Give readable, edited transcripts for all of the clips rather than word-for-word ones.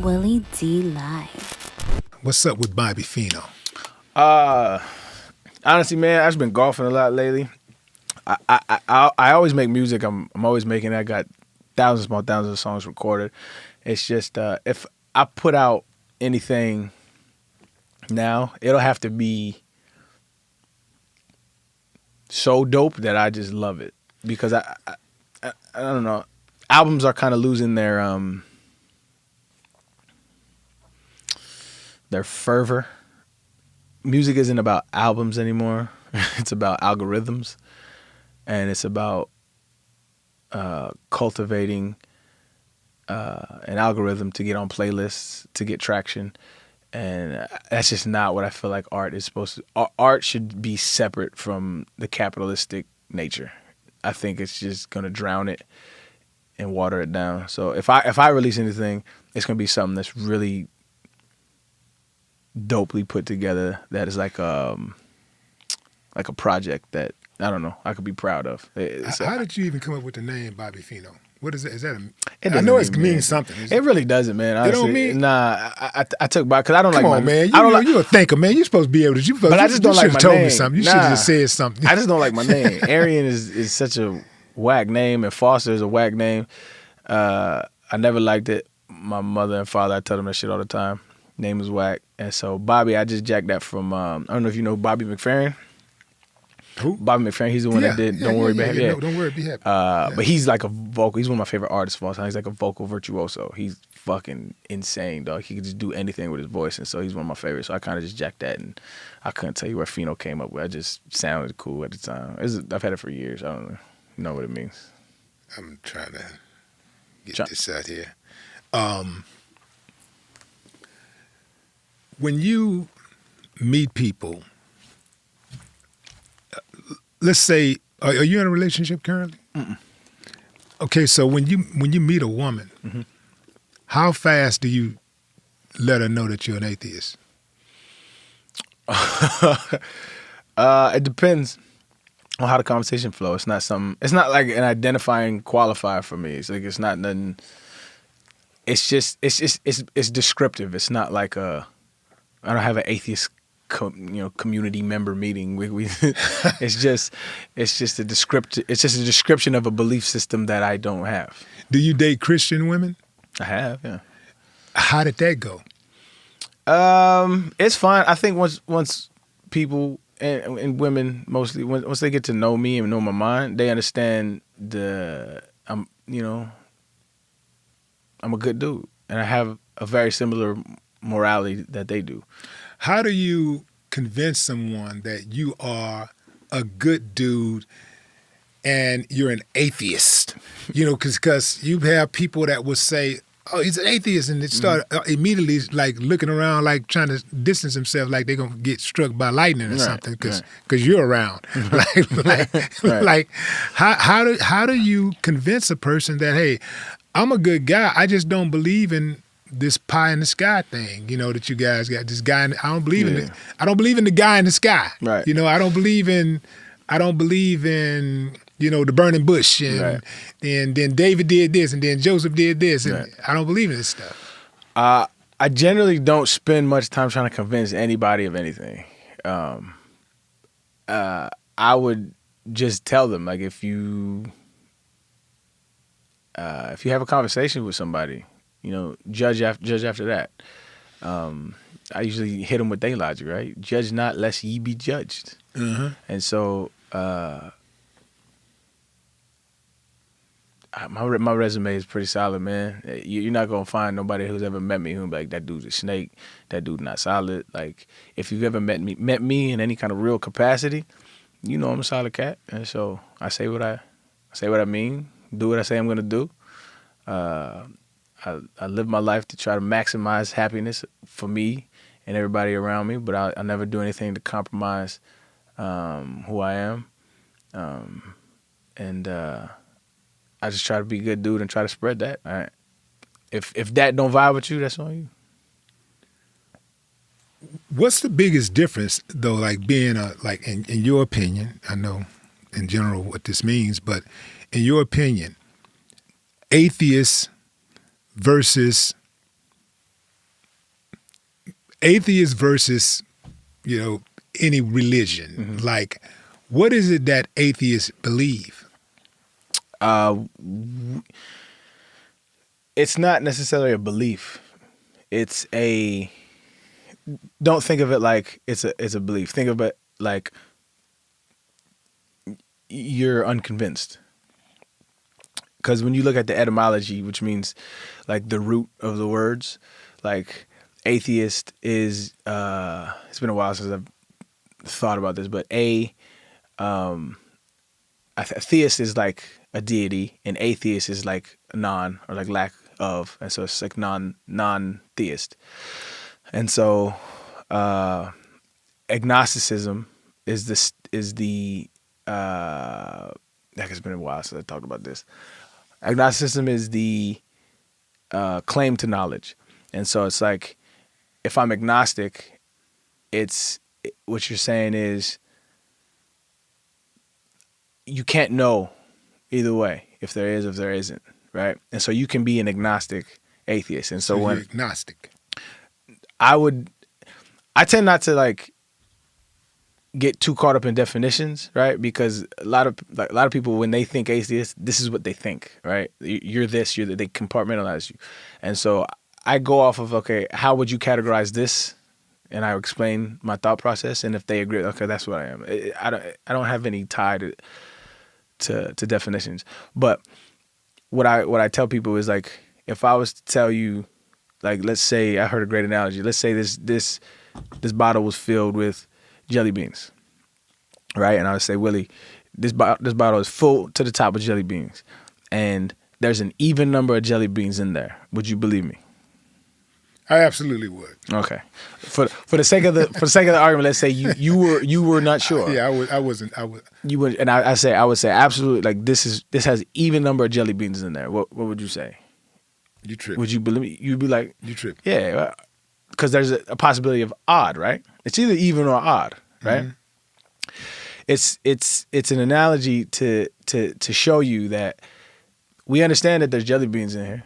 Willie D Live. What's up with Bobby Fino? Honestly, man, I've just been golfing a lot lately. I always make music. I'm always making it. I got thousands of songs recorded. It's just if I put out anything now, it'll have to be so dope that I just love it, because I don't know. Albums are kind of losing their fervor. Music isn't about albums anymore. It's about algorithms, and it's about cultivating an algorithm to get on playlists, to get traction. And that's just not what I feel like art is supposed to. Art should be separate from the capitalistic nature. I think it's just gonna drown it and water it down. So if I release anything, it's gonna be something that's really dopely put together. That is like a project that, I don't know, I could be proud of. How did you even come up with the name Bobby Fino? What is it? Is that It I know doesn't it means something. It really doesn't, man. Honestly. It don't mean. Nah, I took by because I don't Come like. on, man. I don't like. You're a thinker, man. You're supposed to be able to. But I just don't like my told name. me something. You should have just said something. I just don't like my name. Arian is such a whack name, and Foster is a whack name. I never liked it. My mother and father, I tell them that shit all the time. Name is whack, and so Bobby, I just jacked that from. I don't know if you know Bobby McFerrin. Who? Bobby McFerrin. He's the one that did Don't Worry, Be Happy. No, Don't Worry, Be Happy. But he's like a vocal. He's one of my favorite artists of all time. He's like a vocal virtuoso. He's fucking insane, dog. He could just do anything with his voice, and so he's one of my favorites. So I kind of just jacked that, and I couldn't tell you where Fino came up with. It just sounded cool at the time. I've had it for years. I don't know what it means. I'm trying to get this out here. When you meet people, let's say, are you in a relationship currently? Mm-mm. Okay, so when you meet a woman, mm-hmm. How fast do you let her know that you're an atheist? It depends on how the conversation flows. It's not something. It's not like an identifying qualifier for me. It's like it's not nothing. It's descriptive. It's not like I don't have an atheist community member meeting. We it's just a descriptive. It's just a description of a belief system that I don't have. Do you date Christian women? I have, yeah. How did that go? It's fine. I think once people and women mostly once they get to know me and know my mind, they understand I'm a good dude, and I have a very similar morality that they do. How do you convince someone that you are a good dude and you're an atheist? Because you have people that will say, "Oh, he's an atheist," and they start immediately like looking around, like trying to distance themselves, like they're gonna get struck by lightning or something, because you're around. like how do you convince a person that, hey, I'm a good guy, I just don't believe in this pie in the sky thing, that you guys got this guy. I don't believe in it. I don't believe in the guy in the sky. Right. I don't believe in the burning bush, and then David did this, and then Joseph did this, and I don't believe in this stuff. I generally don't spend much time trying to convince anybody of anything. I would just tell them, like, if you have a conversation with somebody, judge after that. I usually hit them with their logic, right? Judge not, lest ye be judged. Mm-hmm. And so my resume is pretty solid, man. You're not gonna find nobody who's ever met me who'll be like, that dude's a snake, that dude's not solid. Like, if you've ever met me in any kind of real capacity, I'm a solid cat. And so I say what I mean, do what I say I'm gonna do. I live my life to try to maximize happiness for me and everybody around me, but I never do anything to compromise who I am. And I just try to be a good dude and try to spread that. All right. If that don't vibe with you, that's on you. What's the biggest difference, though, like being in your opinion, I know in general what this means, but in your opinion, atheists versus atheist versus, any religion. Like, what is it that atheists believe? It's not necessarily a belief. It's a. Don't think of it like it's a belief. Think of it like you're unconvinced. Because when you look at the etymology, which means like the root of the words, like atheist is, it's been a while since I've thought about this, but theist is like a deity, and atheist is like non or like lack of, and so it's like non-theist. And so agnosticism is the it's been a while since I talked about this. Agnosticism is the claim to knowledge. And so it's like, if I'm agnostic, what you're saying is you can't know either way, if there is, if there isn't, right? And so you can be an agnostic atheist. And so you're agnostic. I tend not to like get too caught up in definitions, right? Because a lot of people, when they think atheist, this is what they think, right? You're this, you're that. They compartmentalize you. And so I go off of, okay, how would you categorize this? And I explain my thought process, and if they agree, okay, that's what I am. I don't have any tie to definitions. But what I tell people is, like, if I was to tell you, like, let's say, I heard a great analogy. Let's say this bottle was filled with jelly beans, right? And I would say, Willie, this bottle is full to the top with jelly beans, and there's an even number of jelly beans in there. Would you believe me? I absolutely would. Okay. For the sake of the argument, let's say you were not sure. Yeah, I wasn't. You would, and I would say absolutely, like, this has even number of jelly beans in there. What would you say? You trip. Would you believe me? You'd be like, you trip. Yeah, because there's a possibility of odd, right? It's either even or odd, right? Mm-hmm. It's an analogy to show you that we understand that there's jelly beans in here,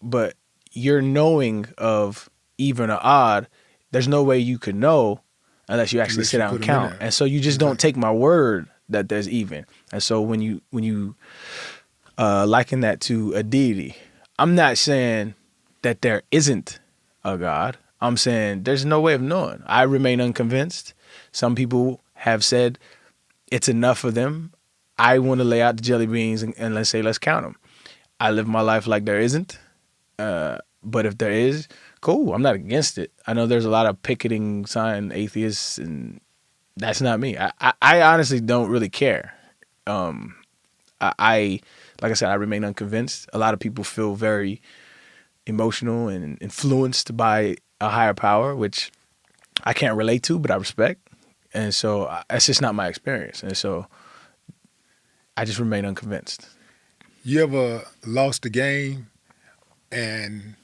but your knowing of even or odd, there's no way you could know unless you actually sit down and count. And so you just don't take my word that there's even. And so when you liken that to a deity, I'm not saying that there isn't a God. I'm saying there's no way of knowing. I remain unconvinced. Some people have said it's enough for them. I want to lay out the jelly beans and let's count them. I live my life like there isn't. But if there is, cool. I'm not against it. I know there's a lot of picketing sign atheists, and that's not me. I honestly don't really care. Like I said, I remain unconvinced. A lot of people feel very emotional and influenced by a higher power, which I can't relate to, but I respect. And so that's just not my experience. And so I just remain unconvinced. You ever lost a game and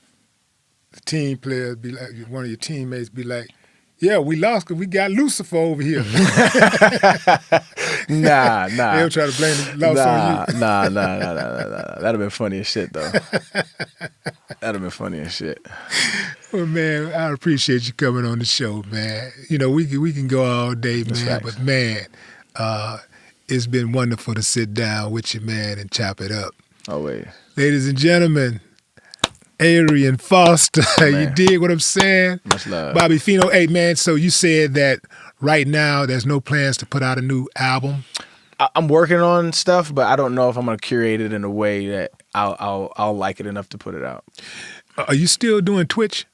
the team players be like, one of your teammates be like, yeah, we lost because we got Lucifer over here. Nah. They'll try to blame the loss on you. Nah. That'd have been funny as shit, though. That'd have been funny as shit. Well, man, I appreciate you coming on the show, man. We can go all day, That's man. facts. But, man, it's been wonderful to sit down with you, man, and chop it up. Always. Ladies and gentlemen, Arian Foster, you dig what I'm saying? Much love. Bobby Fino, hey, man, so you said that right now there's no plans to put out a new album? I'm working on stuff, but I don't know if I'm going to curate it in a way that I'll like it enough to put it out. Are you still doing Twitch?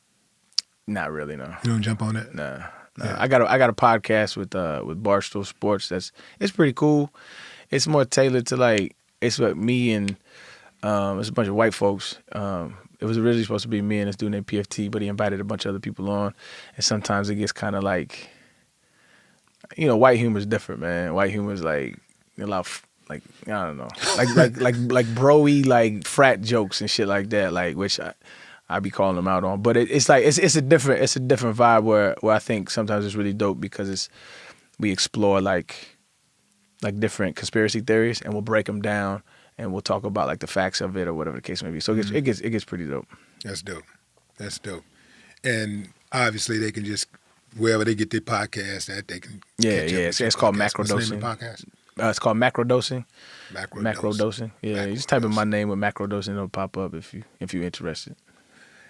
Not really, no. You don't jump on it? Nah. Yeah. I got a podcast with Barstool Sports. It's pretty cool. It's more tailored to, like, it's like me and it's a bunch of white folks. It was originally supposed to be me and this dude named PFT, but he invited a bunch of other people on. And sometimes it gets kind of like, white humor is different, man. White humor is like a lot of, like, I don't know, like bro-y, like frat jokes and shit like that, like, which I be calling them out on. But it's like it's a different vibe where I think sometimes it's really dope because we explore like different conspiracy theories, and we'll break them down. And we'll talk about like the facts of it or whatever the case may be. So it gets pretty dope. That's dope. And obviously they can just wherever they get their podcast at, they can Yeah, catch up yeah. with your It's called podcast. macro What's the dosing. name of the podcast? It's called macro dosing. Macro Macro dosing. Yeah, Macro you just type in my dosing. name with macro dosing, it'll pop up if you're interested.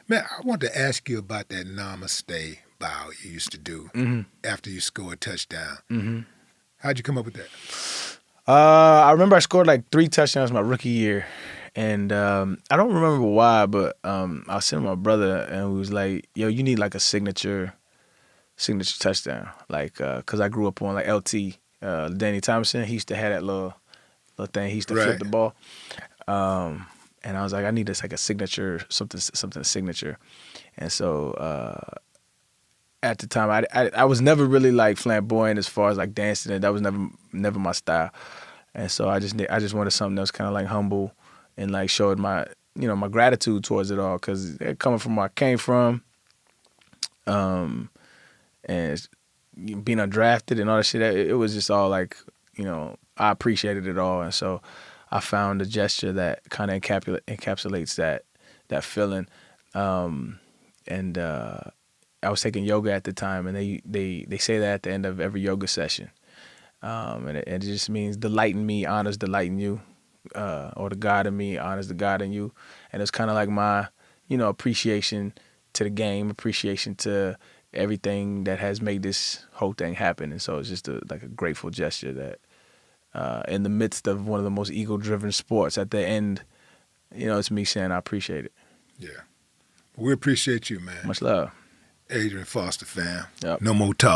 Man, I want to ask you about that namaste bow you used to do after you score a touchdown. Mm-hmm. How'd you come up with that? I remember I scored like 3 touchdowns my rookie year, and I don't remember why, but I was sitting with my brother, and we was like, "Yo, you need like a signature touchdown, like, cause I grew up on like LT, Danny Thompson. He used to have that little thing. He used to flip Right. the ball, and I was like, I need this like a signature, something signature, and so. At the time, I was never really like flamboyant as far as like dancing, and that was never my style. And so I just wanted something that was kind of like humble and like showed my my gratitude towards it all, because coming from where I came from, and being undrafted and all that shit, it was just all like I appreciated it all, and so I found a gesture that kind of encapsulates that feeling, and. I was taking yoga at the time, and they say that at the end of every yoga session, and it just means delight in me honors delight in you, or the God in me honors the God in you, and it's kind of like my appreciation to the game, appreciation to everything that has made this whole thing happen, and so it's just like a grateful gesture that in the midst of one of the most ego-driven sports, at the end, it's me saying I appreciate it. Yeah. We appreciate you, man. Much love. Adrian Foster, fam. Yep. No more talk.